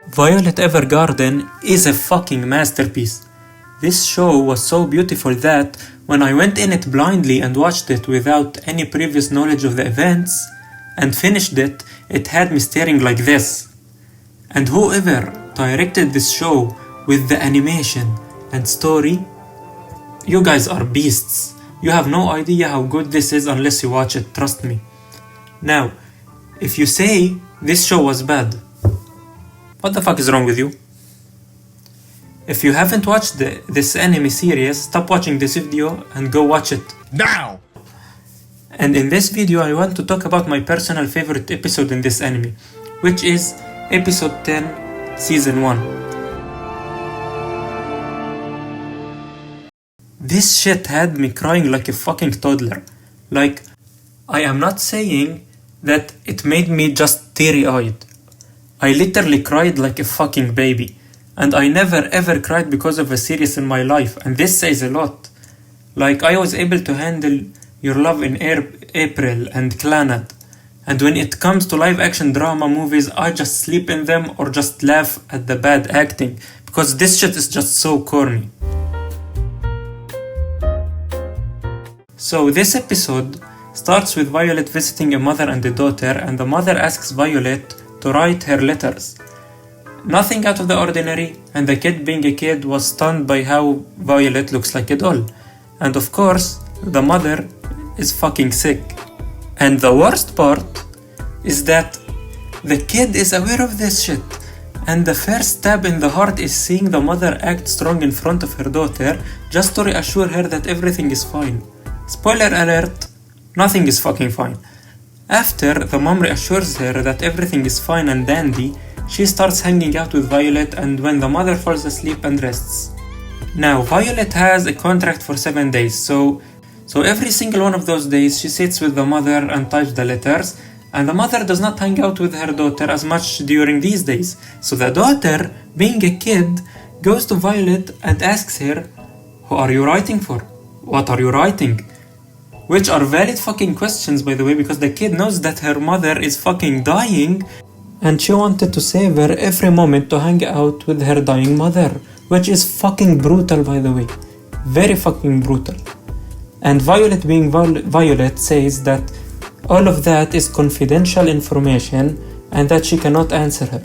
Violet Evergarden is a fucking masterpiece. This show was so beautiful that when I went in it blindly and watched it without any previous knowledge of the events and finished it, it had me staring like this. And whoever directed this show with the animation and story, you guys are beasts. You have no idea how good this is unless you watch it, trust me. Now, if you say this show was bad, what the fuck is wrong with you? If you haven't watched this anime series, stop watching this video and go watch it now! And in this video I want to talk about my personal favorite episode in this anime, which is episode 10, season 1. This shit had me crying like a fucking toddler. Like, I am not saying that it made me just teary-eyed. I literally cried like a fucking baby. And I never ever cried because of a series in my life, and this says a lot. Like, I was able to handle Your Love in April and Clannad. And when it comes to live action drama movies, I just sleep in them or just laugh at the bad acting, because this shit is just so corny. So this episode starts with Violet visiting a mother and a daughter, and the mother asks Violet to write her letters. Nothing out of the ordinary, and the kid, being a kid, was stunned by how Violet looks like a doll. And of course, the mother is fucking sick. And the worst part is that the kid is aware of this shit, and the first stab in the heart is seeing the mother act strong in front of her daughter just to reassure her that everything is fine. Spoiler alert, nothing is fucking fine. After the mom reassures her that everything is fine and dandy, she starts hanging out with Violet, and when the mother falls asleep and rests. Now, Violet has a contract for 7 days, so every single one of those days she sits with the mother and types the letters, and the mother does not hang out with her daughter as much during these days. So the daughter, being a kid, goes to Violet and asks her, "Who are you writing for? What are you writing?" Which are valid fucking questions, by the way, because the kid knows that her mother is fucking dying, and she wanted to savor every moment to hang out with her dying mother, which is fucking brutal, by the way. Very fucking brutal. And Violet, being Violet, says that all of that is confidential information and that she cannot answer her.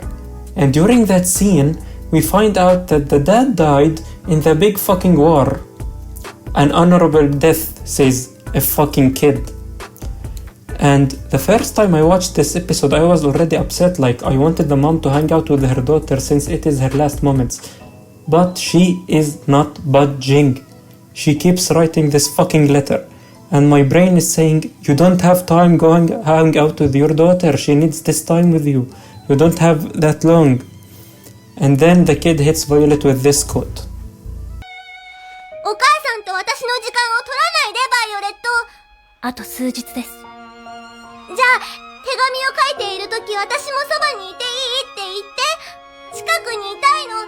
And during that scene, we find out that the dad died in the big fucking war. An honorable death, says a fucking kid. And the first time I watched this episode, I was already upset, like I wanted the mom to hang out with her daughter since it is her last moments. But she is not budging. She keeps writing this fucking letter. And my brain is saying, you don't have time going hang out with your daughter. She needs this time with you. You don't have that long. And then the kid hits Violet with this quote. お母さんと私の時間を取らないで、バイオレット。あと数日です。じゃあ、手紙を書いているとき私もそばにいていいって言って。近くにいたいの。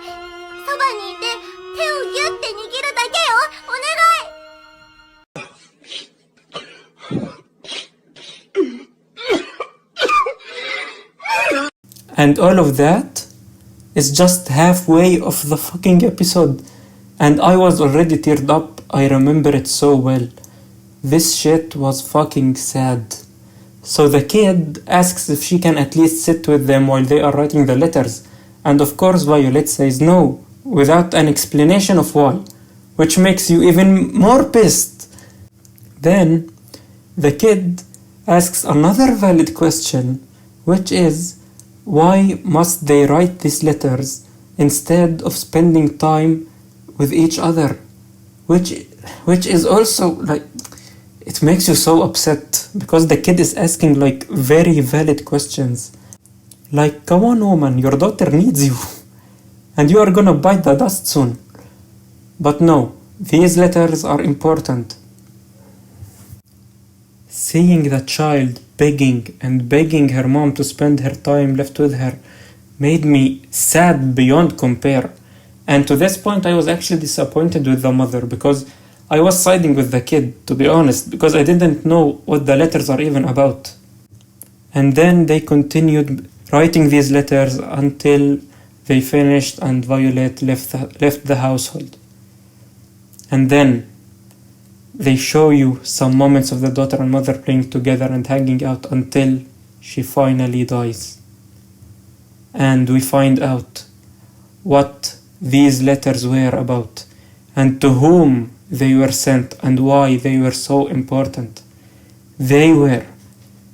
そばにいて手をギュッて握るだけよ。お願い。And all of that is just halfway of the fucking episode. And I was already teared up. I remember it so well. This shit was fucking sad. So the kid asks if she can at least sit with them while they are writing the letters. And of course Violet says no, without an explanation of why, which makes you even more pissed. Then the kid asks another valid question, which is, why must they write these letters instead of spending time with each other? Which is also like, it makes you so upset because the kid is asking like very valid questions. Like, come on woman, your daughter needs you and you are gonna bite the dust soon. But no, these letters are important. Seeing the child begging and begging her mom to spend her time left with her made me sad beyond compare. And to this point I was actually disappointed with the mother because I was siding with the kid, to be honest, because I didn't know what the letters are even about. And then they continued writing these letters until they finished and Violet left the household. And then they show you some moments of the daughter and mother playing together and hanging out until she finally dies. And we find out what these letters were about and to whom they were sent and why they were so important. They were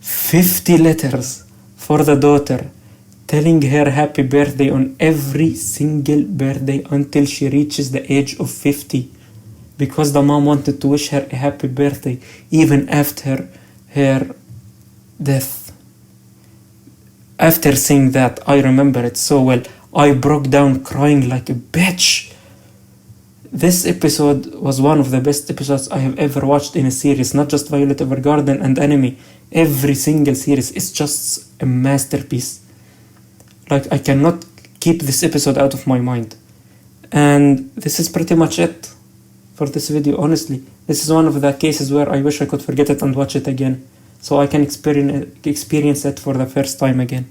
50 letters for the daughter telling her happy birthday on every single birthday until she reaches the age of 50, because the mom wanted to wish her a happy birthday even after her death. After seeing that, I remember it so well. I broke down crying like a bitch. This episode was one of the best episodes I have ever watched in a series, not just Violet Evergarden and anime. Every single series is just a masterpiece. Like, I cannot keep this episode out of my mind. And this is pretty much it for this video, honestly. This is one of the cases where I wish I could forget it and watch it again, so I can experience it for the first time again.